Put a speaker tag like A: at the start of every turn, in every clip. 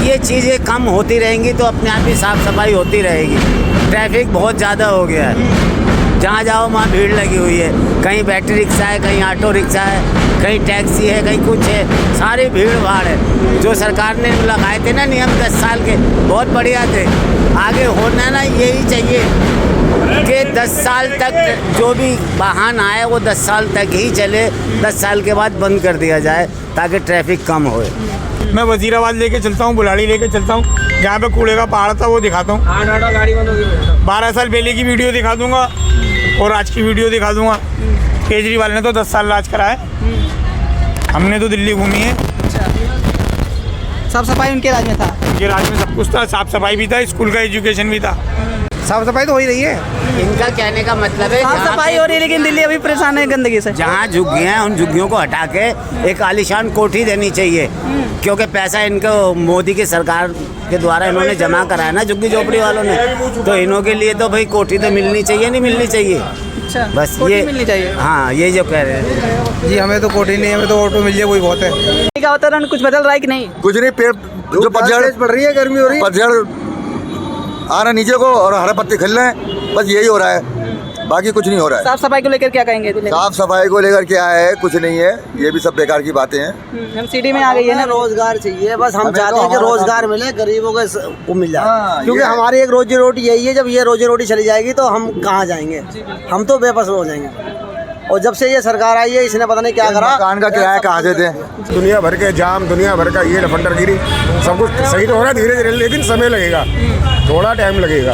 A: ये चीज़ें कम होती रहेंगी तो अपने आप ही साफ़ सफाई होती रहेगी। ट्रैफिक बहुत ज़्यादा हो गया है, जहाँ जाओ वहाँ भीड़ लगी हुई है। कहीं बैटरी रिक्शा है, कहीं ऑटो रिक्शा है, कहीं टैक्सी है, कहीं कुछ है, सारी भीड़ भाड़ है। जो सरकार ने लगाए थे ना नियम 10 साल के, बहुत बढ़िया थे। आगे होना ना यही चाहिए कि 10 साल तक जो भी वाहन आए वो 10 साल तक ही चले, 10 साल के बाद बंद कर दिया जाए ताकि ट्रैफिक कम होए।
B: मैं वजीराबाद लेके चलता हूँ, बुलाड़ी लेके चलता हूँ, जहाँ पे कूड़े का पहाड़ था वो दिखाता हूँ।
C: 8 गाड़ी बंद होगी।
B: 12 साल पहले की वीडियो दिखा दूंगा और आज की वीडियो दिखा दूंगा। केजरीवाल ने तो 10 साल राज करा है, हमने तो दिल्ली घूमी है।
D: साफ सफाई उनके राज में था,
B: ये राज में सब कुछ था, साफ सफाई भी था, स्कूल का एजुकेशन भी था।
D: साफ सफाई तो हो ही रही है।
A: इनका कहने का मतलब है
D: साफ सफाई हो रही है, लेकिन दिल्ली अभी परेशान है गंदगी से।
A: जहाँ झुग्गियाँ हैं उन झुग्गियों को हटा के एक आलीशान कोठी देनी चाहिए, क्योंकि पैसा इनको मोदी की सरकार के द्वारा इन्होंने जमा कराया ना झुग्गी झोपड़ी वालों ने, तो इन्हों के लिए तो भाई कोठी तो मिलनी चाहिए, नहीं मिलनी चाहिए।
D: अच्छा,
A: बस
D: कोठी
A: ये
D: मिलनी चाहिए।
A: हाँ, ये जो कह रहे हैं।
E: जी हमें तो कोठी नहीं, हमें तो ऑटो मिल जाए वही बहुत है।
D: का वातावरण कुछ बदल रहा है कि नहीं?
F: कुछ नहीं, पेड़ जो पतझड़
E: पड़ रही है, गर्मी हो रही है,
F: पतझड़ आ रहा नीचे को और हरे पत्ते खिल रहे हैं, बस यही हो रहा है, बाकी कुछ नहीं हो रहा है।
D: साफ सफाई को लेकर क्या कहेंगे?
F: साफ सफाई को लेकर क्या है, कुछ नहीं है, ये भी सब बेकार की बातें हैं।
D: हम सिटी में आ गई है ना।
E: रोजगार चाहिए, बस हम
F: हमें
E: चाहते
F: तो
E: हैं कि
F: हमारा
E: रोजगार मिले, गरीबों को मिल जाए।
F: हाँ,
E: क्योंकि
F: ये है।
E: हमारी एक रोजी रोटी यही है, जब ये रोजी रोटी चली जाएगी तो हम कहाँ जाएंगे? हम तो बेबस हो जाएंगे। और जब से ये सरकार आई है, इसने पता नहीं क्या करा।
F: मकान का किराया कहाँ से दें?
G: दुनिया भर के जाम, दुनिया भर का ये लफंडरगिरी, सब कुछ सही तो हो रहा है धीरे धीरे, लेकिन समय लगेगा, थोड़ा टाइम लगेगा।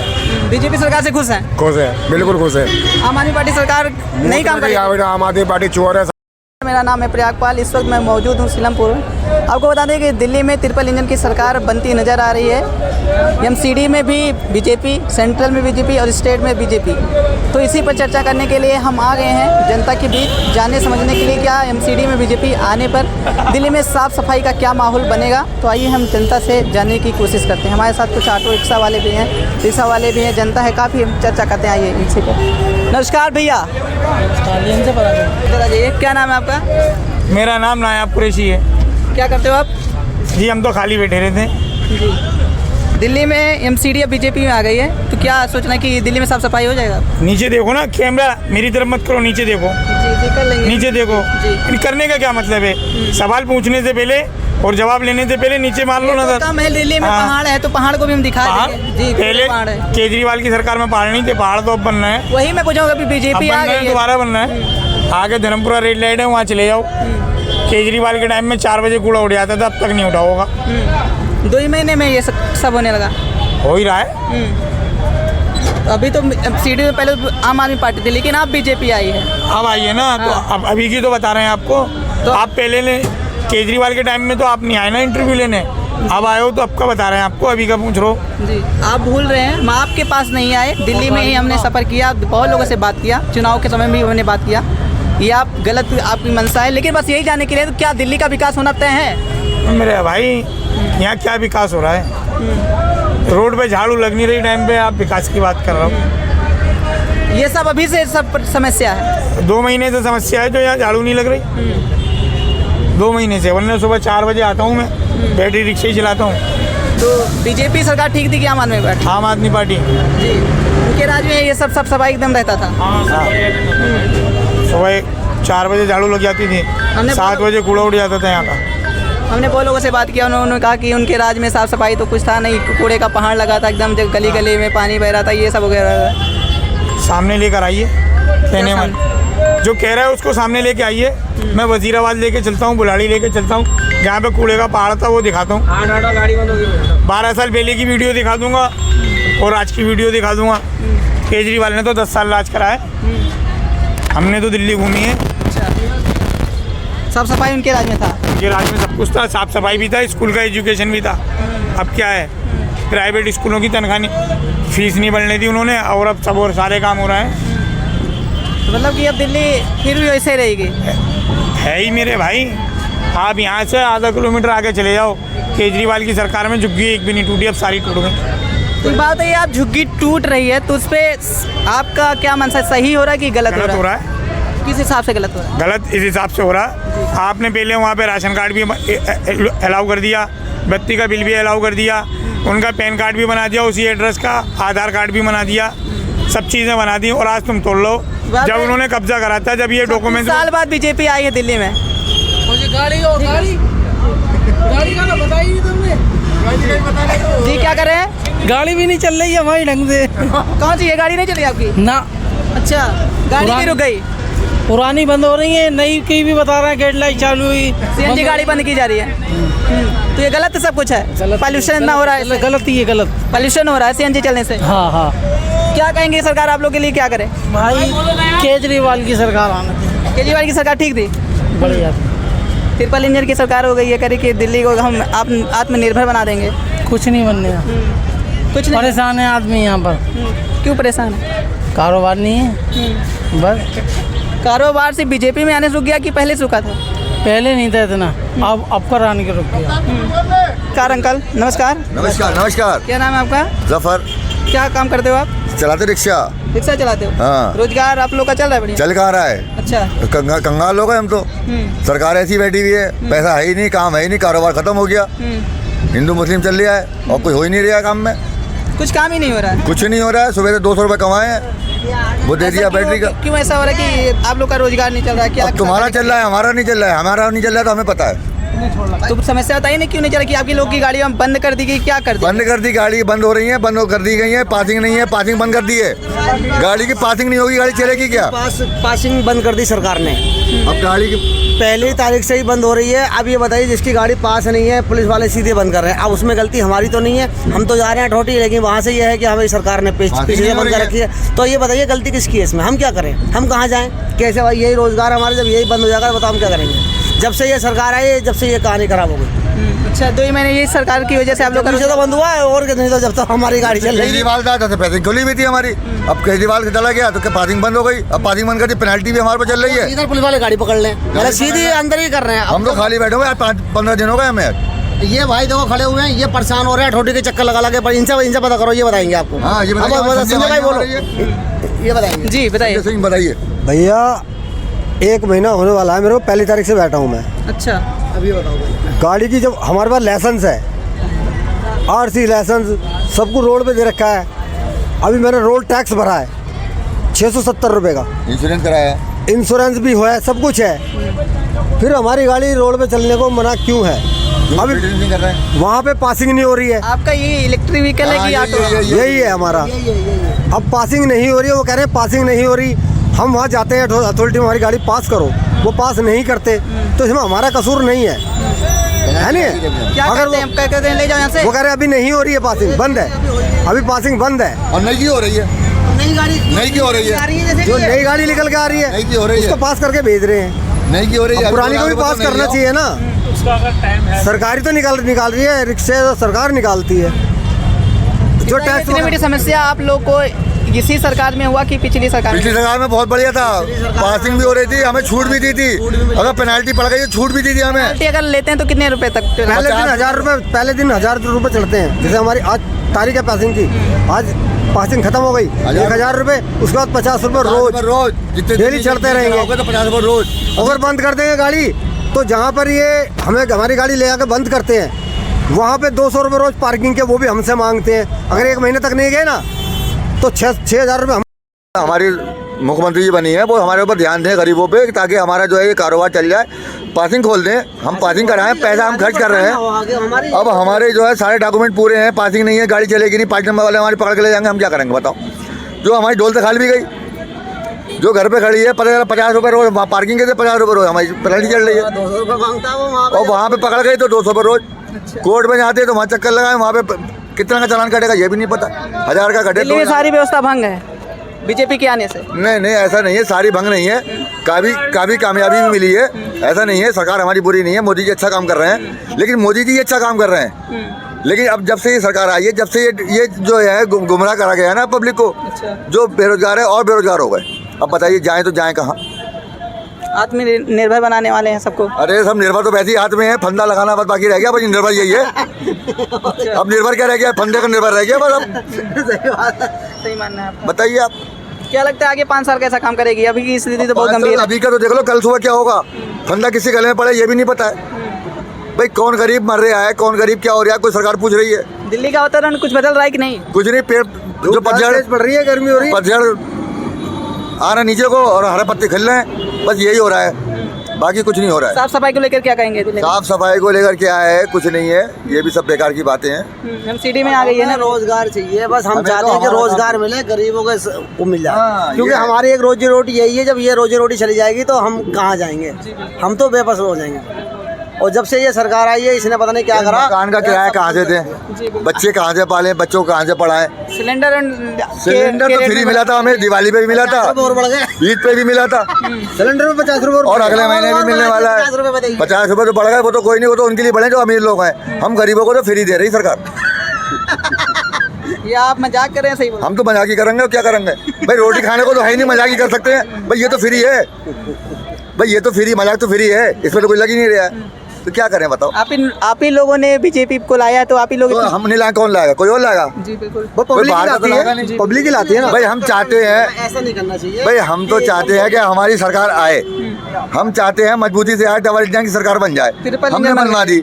D: बीजेपी सरकार से खुश है?
G: खुश है, बिल्कुल खुश है।
D: आम आदमी पार्टी सरकार नहीं काम कर रही है।
G: आम आदमी पार्टी चोर है।
D: मेरा नाम है प्रयागपाल, इस वक्त मैं मौजूद हूँ सीलमपुर। आपको बता दें कि दिल्ली में ट्रिपल इंजन की सरकार बनती नज़र आ रही है। एमसीडी में भी बीजेपी, सेंट्रल में बीजेपी और स्टेट में बीजेपी। तो इसी पर चर्चा करने के लिए हम आ गए हैं जनता के बीच, जानने समझने के लिए क्या एमसीडी में बीजेपी आने पर दिल्ली में साफ़ सफाई का क्या माहौल बनेगा। तो आइए हम जनता से जानने की कोशिश करते हैं। हमारे साथ कुछ ऑटो रिक्शा वाले भी हैं, रिक्शा वाले भी हैं, जनता है काफ़ी, हम चर्चा करते हैं। आइए इनसे पर। नमस्कार भैया, इधर आ जाइए। क्या नाम है आपका?
B: मेरा नाम नायाब कुरैशी है।
D: क्या करते हो आप?
B: जी हम तो खाली बैठे रहते हैं।
D: जी, दिल्ली में एमसीडी अब बीजेपी में आ गई है, तो क्या सोचना है कि दिल्ली में साफ सफाई हो जाएगा?
B: नीचे देखो ना, कैमरा मेरी तरफ मत करो, नीचे देखो,
D: जी कर लेंगे।
B: नीचे देखो।
D: जी।
B: करने का क्या मतलब है? सवाल पूछने से पहले और जवाब लेने से पहले नीचे मान लो नजर।
D: कम है, दिल्ली में
B: हाँ।
D: पहाड़ है तो पहाड़ को भी हम दिखा
B: पहाड़
D: देंगे। जी,
B: पहले
D: पहाड़ है।
B: केजरीवाल की सरकार में पहाड़ नहीं थे, पहाड़ तो अब बनना है।
D: वही मैं पूछूंगा, अभी बीजेपी आ गई है।
B: दोबारा बनना है। आगे धर्मपुरा रेड लाइट है, वहाँ चले जाओ। केजरीवाल के टाइम में 4 बजे कूड़ा उड़ जाता था, अब तक नहीं उठा होगा।
D: 2 ही महीने में ये सब होने लगा।
B: हो ही रहा है।
D: तो अभी तो सीडी में पहले आम आदमी पार्टी थी, लेकिन अब बीजेपी आई है।
B: अब आई है ना, तो अब अभी की तो बता रहे हैं आपको। तो आप पहले ने केजरीवाल के टाइम में तो आप नहीं आए ना इंटरव्यू लेने, अब आए हो तो अब का बता रहे हैं आपको, अभी का पूछ रहे हो।
D: जी, आप भूल रहे हैं, हम आपके पास नहीं आए, दिल्ली में ही हमने सफ़र किया, बहुत लोगों से बात किया, चुनाव के समय भी हमने बात किया। ये आप गलत आपकी मंशा है, लेकिन बस यही जानने के लिए तो क्या दिल्ली का विकास होना तय है?
B: मेरे भाई यहाँ क्या विकास हो रहा है? रोड पे झाड़ू लग नहीं रही टाइम पे, आप विकास की बात कर रहे हो।
D: ये सब अभी से सब समस्या है।
B: 2 महीने से समस्या है जो यहाँ झाड़ू नहीं लग रही। 2 महीने से, वरना सुबह 4 बजे आता हूँ मैं, बैटरी रिक्शा ही चलाता हूँ।
D: तो बीजेपी सरकार ठीक थी कि आम आदमी पार्टी?
B: आम आदमी पार्टी।
D: जी, उनके राज्य में ये सब सफाई एकदम रहता था।
B: सुबह 4 बजे झाड़ू लग जाती थी, 7 बजे कूड़ा उड़ जाता था यहाँ का।
D: हमने बहुत लोगों से बात किया, उन्होंने कहा कि उनके राज्य में साफ़ सफाई तो कुछ था नहीं, कूड़े का पहाड़ लगा था एकदम, जब गली गली में पानी बह रहा था, ये सब वगैरह।
B: सामने लेकर आइए, कहने मन जो कह रहा है उसको सामने लेके आइए। मैं वजीराबाद लेके चलता हूँ, बुलाड़ी लेके चलता हूँ, जहाँ पे कूड़े का पहाड़ था वो दिखाता हूँ।
C: 8 गाड़ी बंद होगी।
B: 12 साल पहले की वीडियो दिखा दूंगा और आज की वीडियो दिखा दूंगा। केजरीवाल ने तो 10 साल राज करा है, हमने तो दिल्ली घूमी है।
D: साफ सफाई उनके राज्य में था,
B: ये राज्य में सब कुछ था, साफ सफाई भी था, स्कूल का एजुकेशन भी था। अब क्या है, प्राइवेट स्कूलों की तनख्वाह फीस नहीं बढ़ने दी उन्होंने, और अब सब और सारे काम हो रहे हैं।
D: तो मतलब कि अब दिल्ली फिर भी वैसे रहेगी?
B: है ही मेरे भाई। आप यहाँ से आधा किलोमीटर आगे चले जाओ, केजरीवाल की सरकार में झुग्गी एक भी नहीं टूटी, अब सारी टूट गई।
D: तो बात है, आप झुग्गी टूट रही है तो उस पर आपका क्या मन है, सही हो रहा है कि गलत हो रहा है? किस हिसाब से गलत हो रहा है?
B: गलत इस हिसाब से हो रहा है, आपने पहले वहाँ पे राशन कार्ड भी अलाउ कर दिया, बत्ती का बिल भी अलाउ कर दिया, उनका पैन कार्ड भी बना दिया उसी एड्रेस का, आधार कार्ड भी बना दिया, सब चीज़ें बना दी। और आज तुम तोड़ लो, जब उन्होंने कब्जा करा था, जब ये डॉक्यूमेंट
D: साल बाद बीजेपी आई है दिल्ली में।
C: गाड़ी का ना बताइए तुमने,
D: जी क्या कर रहे हैं?
H: गाड़ी भी नहीं चल रही है हमारी ढंग से।
D: कौन सी है गाड़ी नहीं चली आपकी?
H: ना,
D: अच्छा, गाड़ी भी रुक गई।
H: पुरानी बंद हो रही है, नई की भी बता रहा है गेट लाइट चालू हुई,
D: सीएनजी गाड़ी बंद की जा रही है। तो ये गलत सब कुछ है, पॉल्यूशन ना हो रहा है,
H: गलत ही है, गलत।
D: पॉल्यूशन हो रहा है सीएनजी चलने से।
H: हाँ हाँ
D: क्या कहेंगे सरकार आप लोग के लिए क्या करे?
H: भाई, केजरीवाल की सरकार आना चाहिए।
D: केजरीवाल की सरकार ठीक थी,
H: बढ़िया।
D: ट्रिपल इंजन की सरकार हो गई है, करी कि दिल्ली को हम आत्मनिर्भर बना देंगे।
H: कुछ नहीं बनने का,
D: कुछ नहीं।
H: परेशान है आदमी यहाँ पर।
D: क्यों परेशान है?
H: कारोबार नहीं है बस।
D: कारोबार से बीजेपी में आने से रुक गया कि पहले से रुका था?
H: पहले नहीं था इतना, अब कर आने के रुक गया।
D: कार अंकल नमस्कार।
F: नमस्कार नमस्कार।
D: क्या नाम है आपका?
F: जफर।
D: क्या काम करते हो आप?
F: चलाते रिक्शा।
D: रिक्शा चलाते हो?
F: हाँ।
D: रोजगार आप लोग का चल रहा है बढ़िया?
F: चल कहाँ रहा है?
D: अच्छा।
F: कंगाल लोग हैं हम तो। सरकार ऐसी बैठी हुई है, पैसा है ही नहीं, काम है ही नहीं, कारोबार खत्म हो गया, हिंदू मुस्लिम चल रहा है और कोई हो ही नहीं रहा काम में।
D: कुछ काम ही नहीं हो रहा है?
F: कुछ नहीं हो रहा है। सुबह से 200 रुपये कमाए हैं, वो दे दिया बैटरी का।
D: क्यों ऐसा हो रहा है कि आप लोग का रोजगार नहीं चल रहा है? क्या
F: अब तुम्हारा चल रहा है, हमारा नहीं चल रहा है। हमारा नहीं चल रहा है तो हमें पता है।
D: तो समस्या बताइए ना, क्यों नहीं चल रहा? कि आपकी लोग की गाड़ियाँ बंद कर दी गई, क्या कर दी?
F: बंद कर दी, गाड़ी बंद हो रही है, बंद कर दी गई है। पासिंग नहीं है, पासिंग बंद कर दी है। गाड़ी की पासिंग नहीं होगी, गाड़ी चलेगी क्या?
E: पासिंग बंद कर दी सरकार ने,
F: अब गाड़ी की
E: पहली तारीख से ही बंद हो रही है। अब ये बताइए, जिसकी गाड़ी पास नहीं है पुलिस वाले सीधे बंद कर रहे हैं। अब उसमें गलती हमारी तो नहीं है, हम तो जा रहे हैं ठोटी, लेकिन वहाँ से ये है कि हमें सरकार ने पीछे से बंद कर रखी है। तो ये बताइए गलती किसकी है इसमें? हम क्या करें? हम कहाँ जाएं? कैसे भाई? यही रोजगार हमारे जब यही बंद हो जाएगा बताओ हम क्या करेंगे? जब से ये सरकार आई, जब से ये कहानी खराब हो गई।
D: अच्छा, 2 महीने ये सरकार की वजह से आप लोग का
E: तो बंद हुआ है, और नहीं तो जब तक हमारी गाड़ी चल रही है।
F: केजरीवाल था तो पासिंग खुली भी थी हमारी। अब केजरीवाल से चला गया तो क्या पासिंग बंद हो गई? अब पासिंग बंद कर दी, पेनल्टी भी हमारे पर चल रही है।
E: इधर पुलिस वाले गाड़ी पकड़ लें, मतलब सीधे अंदर ही कर रहे हैं।
F: हम तो खाली बैठे हुए 5-15 दिन हो गए हमें।
E: ये भाई देखो खड़े हुए हैं, ये परेशान हो रहे हैं, ठोटी के चक्कर लगा लगे। पर इनसे पता करो, ये बताएंगे आपको।
F: हाँ, ये बताइए।
E: बोलो, ये बताएंगे।
D: जी बताइए।
F: बताइए
E: भैया, 1 महीना होने वाला है मेरे को, पहली तारीख से बैठा हूँ मैं।
D: अच्छा,
E: अभी बताओ भाई।
I: गाड़ी की जब हमारे पास लाइसेंस है, आरसी लाइसेंस सबको रोड पे दे रखा है। अभी मैंने रोड टैक्स भरा है 670 रुपये का,
F: इंश्योरेंस कराया,
I: इंश्योरेंस भी हुआ है, सब कुछ है। फिर हमारी गाड़ी रोड पे चलने को मना क्यों है? अभी
F: नहीं कर रहे हैं।
I: वहाँ पे पासिंग नहीं हो रही है।
D: आपका ये इलेक्ट्रिक व्हीकल है कि ऑटो?
I: यही है हमारा। अब पासिंग नहीं हो रही है, वो कह रहे हैं पासिंग नहीं हो रही। हम वहाँ जाते हैं अथॉरिटी में, हमारी गाड़ी पास करो, वो पास नहीं करते, तो इसमें हमारा कसूर नहीं है नहीं?
D: क्या
I: अगर
D: करते हैं? क्या कहते हैं ले जाओ यहाँ से?
I: वो कह रहे हैं अभी नहीं हो रही है पासिंग, बंद है, अभी पासिंग बंद है।
F: और नई की हो रही है,
E: नई गाड़ी
F: नई की हो रही है,
I: जो नई गाड़ी निकल के आ रही
F: नई की हो रही
I: है
F: है,
I: उसको पास करके भेज रहे हैं।
F: नई की हो रही है,
I: अब पुरानी को भी पास करना चाहिए ना। सरकारी तो निकाल रही है, रिक्शे तो सरकार निकालती है। जो टैक्स
D: इतनी बड़ी समस्या आप लोग को इसी सरकार में हुआ कि पिछली सरकार में?
F: पिछली सरकार में बहुत बढ़िया था, पासिंग भी हो रही थी, हमें छूट भी दी थी। अगर पेनाल्टी पड़ गई तो छूट भी दी थी हमें।
D: पेनल्टी अगर लेते हैं तो कितने रुपए तक?
I: पहले दिन 1000 रुपये, पहले दिन 1000 रुपये चढ़ते हैं। जैसे हमारी आज तारीख है पासिंग की, आज पासिंग खत्म हो गई, 1000 रुपये, उसके बाद 50 रुपये रोज
F: जितने
I: डेली चढ़ते रहेंगे।
F: तो 50 रुपये रोज।
I: अगर बंद कर देंगे गाड़ी, तो जहाँ पर ये हमें हमारी गाड़ी ले आकर बंद करते हैं, वहाँ पे 200 रुपये रोज पार्किंग के वो भी हमसे मांगते हैं। अगर 1 महीने तक नहीं गए ना तो 6,000 रुपये
F: हमारी मुख्यमंत्री जी बनी है, वो हमारे ऊपर ध्यान दें गरीबों पे, ताकि हमारा जो है ये कारोबार चल जाए। पासिंग खोल दें, हम पासिंग कराएं, पैसा हम खर्च कर रहे हैं। अब हमारे जो है सारे डॉक्यूमेंट पूरे हैं, पासिंग नहीं है, गाड़ी चलेगी नहीं, 5 नंबर वाले हमारे पकड़ के ले जाएंगे, हम क्या करेंगे बताओ? जो हमारी डोल से खाली भी गई, जो घर पे खड़ी है, 50 रुपये रोज, पार्किंग के थे 50 रुपये रोज, हमारी पेनल्टी चल रही है।
E: 200 रुपये मांगता है वो,
F: और वहाँ पे पकड़ गई तो 200 रुपये रोज। कोर्ट में जाते तो वहाँ चक्कर लगाए, वहाँ पे कितना का चालान कटेगा ये भी नहीं पता, 1000 का कटे।
D: दिल्ली में सारी व्यवस्था भंग है बीजेपी के आने से?
F: नहीं, ऐसा नहीं है, सारी भंग नहीं है, काफ़ी कामयाबी भी मिली है। ऐसा नहीं है, सरकार हमारी बुरी नहीं है, मोदी जी अच्छा काम कर रहे हैं, लेकिन मोदी जी अच्छा काम कर रहे हैं। लेकिन अब जब से ये सरकार आई है, जब से ये जो है गुमराह करा गया है ना पब्लिक को, जो बेरोजगार है और बेरोजगार हो गए। अब बताइए जाएँ तो जाएँ कहाँ?
D: आत्मनिर्भर बनाने वाले हैं सबको।
F: अरे सब निर्भर तो वैसे ही हाथ में है, फंदा लगाना बस बाकी रह गया, बस निर्भर यही है। अब निर्भर क्या रह गया? फंदे का निर्भर रह गया बस। अब
D: सही मानना है आपका।
F: बताइए आप
D: क्या लगता है आगे 5 साल कैसा काम करेगी? अभी की स्थिति तो बहुत गंभीर है।
F: अभी का तो देख लो, कल सुबह क्या होगा, फंदा किसी गले में पड़े ये भी नहीं पता है। भाई कौन गरीब मर रहा है, कौन गरीब क्या हो रहा है, कोई सरकार पूछ रही है?
D: दिल्ली का वातावरण कुछ बदल रहा है कि नहीं?
F: कुछ नहीं, पेड़ जो पतझड़
I: पड़ रही है, गर्मी हो रही है,
F: पतझड़ आ रहा नीचे को और हरे पत्ते खिल रहे हैं, बस यही हो रहा है, बाकी कुछ नहीं हो रहा है।
D: साफ सफाई को लेकर क्या कहेंगे दिल्ली में?
F: साफ सफाई को लेकर क्या है, कुछ नहीं है, ये भी सब बेकार की बातें हैं।
D: एमसीडी में आ गई है ना।
E: रोजगार चाहिए, बस हम
F: हमें
E: चाहते
F: तो
E: हैं कि
F: हमारा-
E: रोजगार मिले, गरीबों को मिल जाए।
F: हाँ,
E: क्योंकि
F: ये है।
E: हमारी एक रोजी रोटी यही है, जब ये रोजी रोटी चली जाएगी तो हम कहाँ जाएंगे? हम तो बेबस हो जाएंगे। और जब से ये सरकार आई है, इसने पता नहीं क्या करा।
F: मकान का किराया कहाँ से दें, बच्चे कहाँ से पालें, बच्चों को कहाँ से पढ़ाएं?
D: सिलेंडर
F: सिलेंडर तो फ्री मिला था हमें, दिवाली पे भी मिला था,
E: और बढ़ गए।
F: ईद पे भी मिला था,
I: सिलेंडर में 50 रुपये
F: और अगले महीने भी मिलने वाला है।
E: 50 रुपये बताइए।
F: 50 रुपये तो बढ़ गए, वो तो कोई नहीं, वो तो उनके लिए बढ़े जो अमीर लोग हैं। हम गरीबों को तो फ्री दे रही सरकार।
D: ये आप मजाक कर रहे हैं? सही बोल।
F: हम तो मजाक ही करेंगे और क्या करेंगे भाई, रोटी खाने को तो है ही नहीं, मजाक ही कर सकते हैं भाई, ये तो फ्री है भाई, ये तो फ्री, मजाक तो फ्री है, इसमें तो कोई लग ही नहीं रहा है, तो क्या करें बताओ?
D: आप ही लोगों ने बीजेपी को लाया, तो आप ही लोग
F: तो हम नहीं लाए, कौन लाएगा? कोई और लाएगा?
D: जी बिल्कुल।
I: वो पब्लिक
F: बाहर का तो लाएगा
I: लाती
F: नहीं।
I: है, पब्लिक ही लाती है ना।
F: भाई हम चाहते हैं,
E: ऐसा नहीं करना चाहिए
F: भाई हम तो चाहते हैं कि हमारी सरकार आए, हम चाहते हैं मजबूती से आए, डबल इंजन की सरकार बन जाए।
D: ट्रिपल
F: हमने
D: इंजन
F: बनवा दी,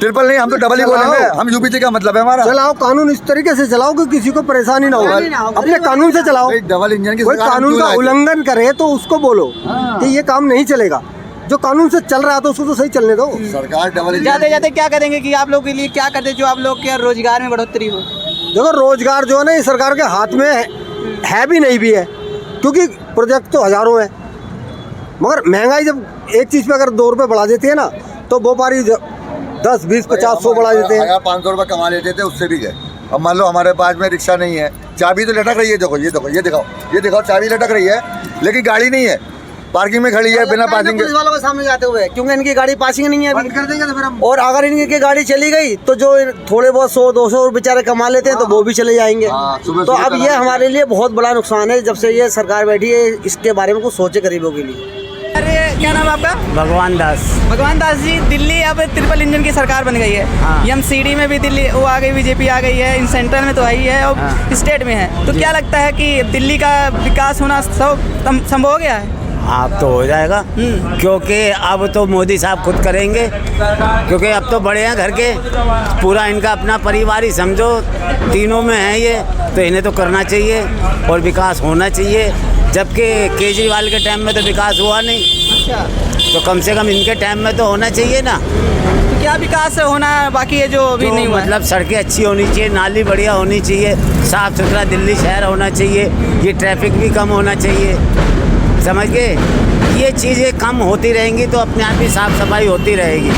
F: ट्रिपल नहीं, हम तो डबल ही
I: चलाओ।
F: बोलेंगे, हम यूपी का मतलब है हमारा।
I: चलाओ, कानून इस तरीके से चलाओ कि किसी को परेशानी ना हो, अपने कानून से चलाओ।
F: भाई डबल इंजन की
I: कोई
F: सरकार हम
I: कानून
F: क्यों
I: का
F: लाए थे?
I: उल्लंघन करे तो उसको बोलो कि ये काम नहीं चलेगा। जो कानून से चल रहा है तो उसको तो सही चलने दो।
F: सरकार डबल इंजन
D: जाते जाते क्या करेंगे कि आप लोग के लिए क्या करते जो आप लोग के रोजगार में बढ़ोतरी हो?
I: देखो, रोजगार जो है ना, ये सरकार के हाथ में है भी नहीं भी है, क्योंकि प्रोजेक्ट तो हजारों है, मगर महंगाई जब एक चीज़ पे अगर 2 रुपये बढ़ा देती है ना, तो व्यापारी 10, 20, 50, 100 बढ़ा देते हैं।
F: 1500 रुपये कमा लेते थे, उससे भी गए। अब मान लो हमारे पास में रिक्शा नहीं है, चाबी तो लटक रही है, देखो ये देखो, ये दिखाओ, ये दिखाओ, चाबी लटक रही है, लेकिन गाड़ी नहीं है, पार्किंग में खड़ी है बिना पार्किंग
E: पुलिस वालों के सामने जाते हुए, क्योंकि इनकी गाड़ी पासिंग नहीं है अभी।
I: बंद कर देंगे तो फिर हम
E: और अगर इनकी गाड़ी चली गई तो जो थोड़े बहुत 100-200 बेचारे कमा लेते हैं तो वो भी चले जाएंगे।
F: हाँ, सुबह
E: तो
F: सुबह
E: अब ये हमारे लिए बहुत बड़ा नुकसान है, जब से ये सरकार बैठी है, इसके बारे में कुछ सोचे गरीबों के लिए।
D: अरे क्या नाम है आपका?
A: भगवान दास।
D: भगवान दास जी, दिल्ली अब ट्रिपल इंजन की सरकार बन गई है।
A: हाँ।
D: एमसीडी में भी दिल्ली वो आ गई, बीजेपी आ गई है, इन सेंट्रल में तो आई है और
A: हाँ।
D: स्टेट में है। तो क्या लगता है कि दिल्ली का विकास होना संभव हो गया है?
A: आप तो हो जाएगा, क्योंकि अब तो मोदी साहब खुद करेंगे, क्योंकि अब तो बड़े हैं घर के, पूरा इनका अपना परिवार ही समझो, तीनों में है ये, तो इन्हें तो करना चाहिए और विकास होना चाहिए। जबकि केजरीवाल के टाइम में तो विकास हुआ नहीं,
D: अच्छा,
A: तो कम से कम इनके टाइम में तो होना चाहिए ना।
D: तो क्या विकास होना बाकी है जो अभी
A: तो
D: नहीं हुआ है?
A: मतलब सड़कें अच्छी होनी चाहिए, नाली बढ़िया होनी चाहिए, साफ़ सुथरा दिल्ली शहर होना चाहिए, ये ट्रैफिक भी कम होना चाहिए, समझ गए? ये चीज़ें कम होती रहेंगी तो अपने आप ही साफ़ सफाई होती रहेगी।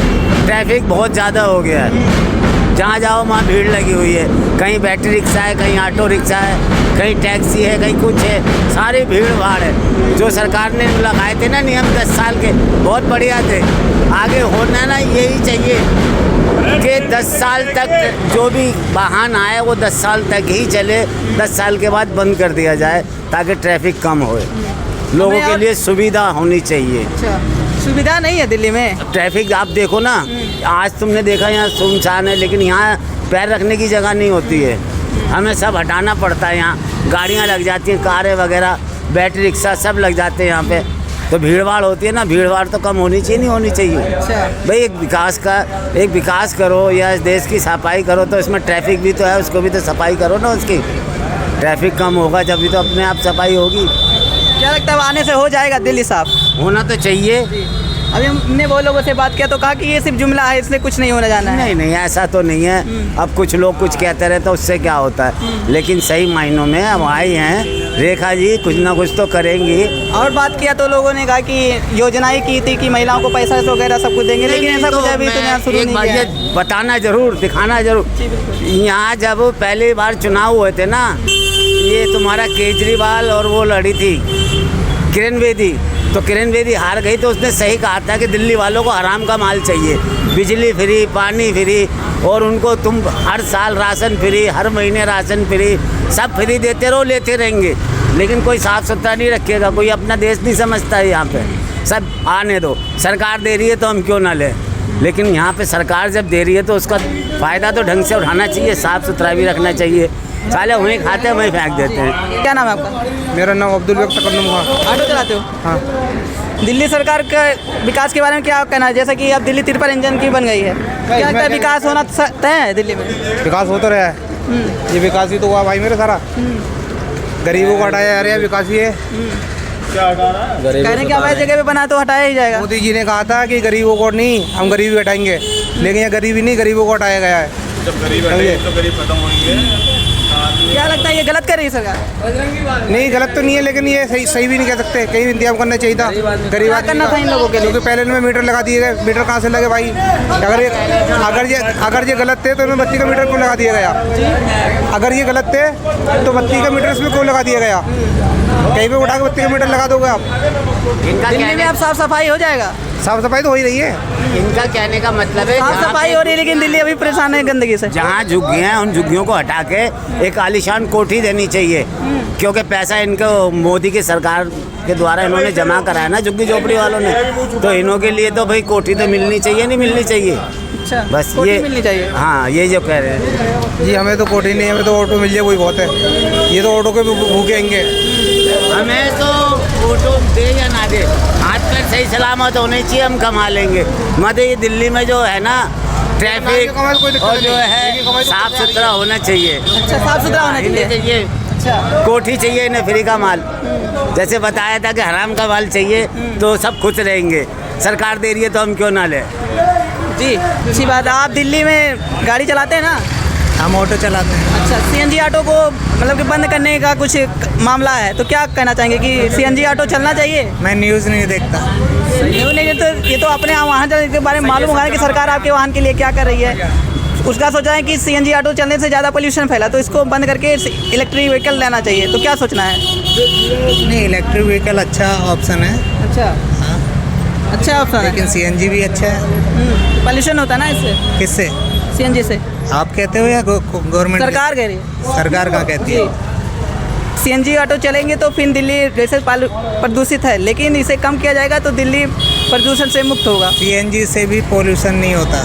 A: ट्रैफिक बहुत ज़्यादा हो गया है, जहाँ जाओ वहाँ भीड़ लगी हुई है, कहीं बैटरी रिक्शा है, कहीं ऑटो रिक्शा है, कहीं टैक्सी है, कहीं कुछ है, सारी भीड़ भाड़ है। जो सरकार ने लगाए थे ना नियम 10 साल के, बहुत बढ़िया थे, आगे होना ना यही चाहिए कि 10 साल तक जो भी वाहन आए वो 10 साल तक ही चले, 10 साल के बाद बंद कर दिया जाए ताकि ट्रैफिक कम होए, लोगों के लिए सुविधा होनी चाहिए।
D: अच्छा, सुविधा नहीं है दिल्ली में?
A: ट्रैफिक आप देखो ना, आज तुमने देखा यहाँ सुनसान है, लेकिन यहाँ पैर रखने की जगह नहीं होती है, हमें सब हटाना पड़ता है, यहाँ गाड़ियाँ लग जाती हैं, कारें वगैरह, बैटरी रिक्शा सब लग जाते हैं यहाँ पे, तो भीड़ भाड़ होती है ना, भीड़ भाड़ तो कम होनी चाहिए, नहीं होनी चाहिए।
D: अच्छा,
A: भाई एक विकास करो या इस देश की सफाई करो, तो इसमें ट्रैफिक भी तो है, उसको भी तो सफाई करो ना, उसकी ट्रैफिक कम होगा जब भी तो अपने आप सफाई होगी।
D: क्या लगता है आने से हो जाएगा दिल्ली साफ?
A: होना तो चाहिए।
D: अभी हमने वो लोगों से बात किया तो कहा कि ये सिर्फ जुमला है, इसलिए कुछ नहीं होने जाना है।
A: नहीं नहीं, ऐसा तो नहीं है, अब कुछ लोग कुछ कहते रहे तो उससे क्या होता है, लेकिन सही मायनों में अब आई हैं रेखा जी, कुछ ना कुछ तो करेंगी।
D: और बात किया तो लोगों ने कहा कि योजनाएं की थी कि महिलाओं को पैसा वगैरह सब कुछ देंगे, लेकिन ऐसा कुछ अभी तो यहाँ शुरू
A: एक
D: नहीं
A: बार
D: किया
A: ये
D: है।
A: बताना जरूर, दिखाना जरूर। यहाँ जब पहली बार चुनाव हुए थे ना, ये तुम्हारा केजरीवाल और वो लड़ी थी किरण बेदी, तो किरण बेदी हार गई, तो उसने सही कहा था कि दिल्ली वालों को हराम का माल चाहिए, बिजली फ्री, पानी फ्री, और उनको तुम हर साल राशन फ्री, हर महीने राशन फ्री, सब फ्री देते रहो, लेते रहेंगे, लेकिन कोई साफ़ सुथरा नहीं रखेगा, कोई अपना देश नहीं समझता है यहाँ पे। सब आने दो, सरकार दे रही है तो हम क्यों ना लें, लेकिन यहाँ पे सरकार जब दे रही है तो उसका फ़ायदा तो ढंग से उठाना चाहिए, साफ़ सुथरा भी रखना चाहिए। साले वहीं खाते हैं वहीं फेंक देते हैं।
D: क्या नाम है आपका?
H: मेरा नाम अब्दुल व्यक्त तकन्नुम खान।
D: ऑटो चलाते हो?
H: हाँ।
D: दिल्ली सरकार का विकास के बारे में क्या कहना है? जैसा कि अब दिल्ली ट्रिपल इंजन की बन गई है, क्या लगता है विकास होना तय है दिल्ली में?
H: विकास हो तो रहा है, ये विकास ही तो हुआ भाई मेरे सारा। गरीबों को हटाया जा रहा है, विकास ही है।
D: कहने क्या भाई जगह पे बना तो हटाया ही जाएगा।
H: मोदी जी ने कहा था कि गरीबों को नहीं, हम गरीबी हटाएंगे, लेकिन ये गरीबी नहीं, गरीबों को हटाया गया है।
B: जब गरीब हटेंगे तो गरीब खत्म होंगे।
D: क्या लगता है ये गलत कर रही है सरकार?
H: नहीं, गलत तो नहीं है, लेकिन ये सही भी नहीं कह सकते, कहीं इंतजाम करना चाहिए था गरीब
D: क्या करना था इन लोगों के लिए?
H: क्योंकि पहले इनमें मीटर लगा दिए गए। मीटर कहाँ से लगे भाई? अगर ये गलत थे तो इनमें बत्ती का मीटर क्यों लगा दिया गया? अगर ये गलत थे तो बत्ती का मीटर इसमें क्यों लगा दिया गया? कहीं पे उठा के बत्ती का मीटर लगा दोगे आप?
D: दिल्ली में अब साफ सफाई हो जाएगा?
H: साफ सफाई तो हो ही रही है।
A: इनका कहने का मतलब है
D: साफ सफाई हो रही है, लेकिन दिल्ली अभी परेशान है गंदगी से।
A: जहाँ झुग्गियाँ हैं उन झुग्गियों को हटा के एक आलीशान कोठी देनी चाहिए, क्योंकि पैसा इनको मोदी की सरकार के द्वारा इन्होंने जमा कराया ना झुग्गी झोपड़ी वालों ने, तो इन्हों के लिए तो भाई कोठी तो मिलनी चाहिए, नहीं मिलनी चाहिए।
D: अच्छा,
A: बस
D: कोठी
A: ये
D: मिलनी चाहिए।
A: हाँ, ये जो कह रहे हैं।
H: जी हमें तो कोठी नहीं, हमें तो ऑटो मिल जाए वही बहुत है। ये तो ऑटो के भूखेंगे।
A: हमें तो ऑटो दे या ना दे, हाथ पैर सही सलामत होने चाहिए, हम कमा लेंगे। मत ये दिल्ली में जो है ना ट्रैफिक और जो है साफ सुथरा होना चाहिए।
D: अच्छा, साफ सुथरा होना चाहिए। अच्छा,
A: कोठी चाहिए इन्हें फ्री का माल, जैसे बताया था कि हराम का माल चाहिए तो सब खुश रहेंगे। सरकार दे रही है तो हम क्यों ना लें।
D: जी अच्छी बात है। आप दिल्ली में गाड़ी चलाते हैं ना?
H: हम ऑटो चलाते हैं।
D: अच्छा, सीएनजी ऑटो को मतलब कि बंद करने का कुछ मामला है, तो क्या कहना चाहेंगे कि सीएनजी ऑटो चलना चाहिए?
H: मैं न्यूज़ नहीं देखता।
D: नहीं, तो ये तो अपने वाहन के बारे में मालूम होगा कि सरकार आपके वाहन के लिए क्या कर रही है। उसका सोचा है कि सीएनजी ऑटो चलने से ज़्यादा पोल्यूशन फैला, तो इसको बंद करके इलेक्ट्रिक व्हीकल लेना चाहिए, तो क्या सोचना है?
H: नहीं, इलेक्ट्रिक व्हीकल अच्छा ऑप्शन है।
D: अच्छा, अच्छा ऑप्शन है,
H: लेकिन सीएनजी भी अच्छा है।
D: पोल्यूशन होता है ना इससे?
H: किससे?
D: सीएनजी से।
H: आप कहते हो या गवर्नमेंट?
D: सरकार कह रही है।
H: सरकार कहाँ कहती है?
D: सीएनजी ऑटो चलेंगे तो फिर दिल्ली जैसे प्रदूषित है, लेकिन इसे कम किया जाएगा तो दिल्ली प्रदूषण से मुक्त होगा।
H: सीएनजी से भी पोल्यूशन नहीं होता,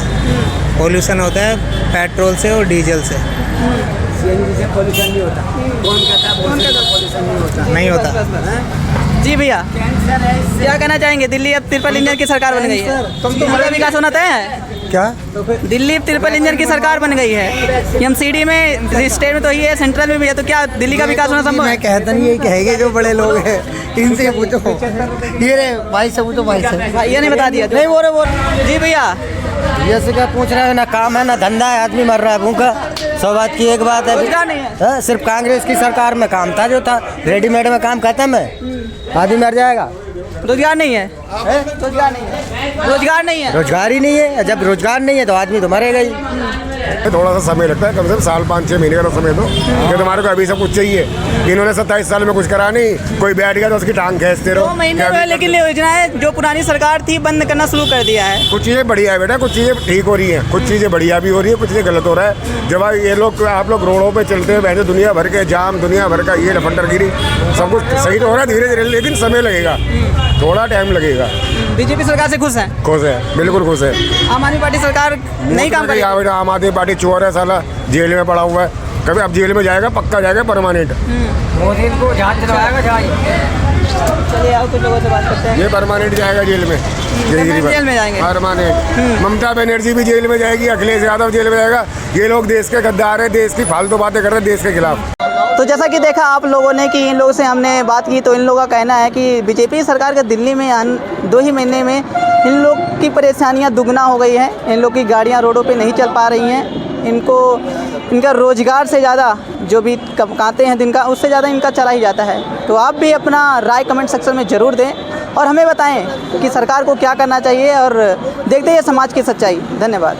H: पोल्यूशन होता है पेट्रोल से और डीजल से।
A: सीएनजी से पोल्यूशन नहीं होता। कौन कहता है पोल्यूशन नहीं होता?
H: नहीं होता।
D: जी भैया, क्या कहना चाहेंगे? दिल्ली अब ट्रिपल इंजन की सरकार बन गई है, मतलब विकास होना तय है
H: क्या?
D: दिल्ली ट्रिपल इंजन की सरकार बन गई है, एमसीडी में, स्टेट में तो ही है, सेंट्रल में भी है, तो क्या दिल्ली का विकास होना संभव है?
H: मैं कहता नहीं, यही कहेंगे जो बड़े लोग हैं, इनसे पूछो। ये रे भाई से पूछो, भाई से।
D: ये नहीं बता दिया
H: नहीं बोले।
D: जी भैया,
E: ये से क्या पूछ रहे हैं? ना काम है ना धंधा है, आदमी मर रहा है भूखा। सौ बात की एक बात है,
D: रोजगार नहीं है।
E: सिर्फ कांग्रेस की सरकार में काम था, जो था रेडीमेड में काम खत्म है, आदमी मर जाएगा।
D: रोजगार नहीं है, रोजगार नहीं है, रोजगार नहीं है,
E: रोजगार ही नहीं है। जब रोजगार नहीं है तो आदमी तो मरेगा ही।
G: थोड़ा सा समय लगता है, कम से कम साल 5-6 महीने का समय दो, कि तुम्हारे को अभी सब कुछ चाहिए। इन्होंने 27 साल में कुछ करा नहीं, कोई बैठ गया तो उसकी टांग खींचते रहो।
D: 2 महीने में, लेकिन योजनाएं जो पुरानी सरकार थी बंद करना शुरू कर दिया है।
G: कुछ चीज़ें बढ़िया है बेटा, कुछ चीज़ें ठीक हो रही हैं, कुछ चीज़ें बढ़िया भी हो रही है, कुछ चीज़ें गलत हो रहा है। जब ये लोग आप लोग रोडों पे चलते हैं, वैसे दुनिया भर के जाम, दुनिया भर का ये लफंडरगिरी, सब कुछ सही तो हो रहा है धीरे धीरे, लेकिन समय लगेगा, थोड़ा टाइम लगेगा।
D: बीजेपी सरकार से खुश हैं?
G: खुश है, बिल्कुल खुश है।
D: आम आदमी पार्टी सरकार नहीं काम करेगी?
G: आम आदमी पार्टी चोर है साला, जेल में पड़ा हुआ है, कभी अब जेल में जाएगा, पक्का जाएगा परमानेंट।
D: मोदी इनको जहाँ चलवाएगा चलिए आओ कुछ लोगों से बात करते हैं।
G: ये परमानेंट जाएगा जेल में,
D: जेल में जाएंगे
G: परमानेंट। ममता बनर्जी भी जेल में जाएगी, अखिलेश यादव जेल में जाएगा। ये लोग देश के गद्दार है, देश की फालतू बातें कर रहे हैं देश के खिलाफ।
D: तो जैसा कि देखा आप लोगों ने कि इन लोगों से हमने बात की, तो इन लोगों का कहना है कि बीजेपी सरकार के दिल्ली में 2 ही महीने में इन लोग की परेशानियां दुगना हो गई है। इन लोग की गाड़ियां रोडों पे नहीं चल पा रही हैं, इनको इनका रोज़गार से ज़्यादा जो भी कमाते हैं दिन का, उससे ज़्यादा इनका चला ही जाता है। तो आप भी अपना राय कमेंट सेक्शन में ज़रूर दें और हमें बताएं कि सरकार को क्या करना चाहिए, और देखते हैं समाज की सच्चाई। धन्यवाद।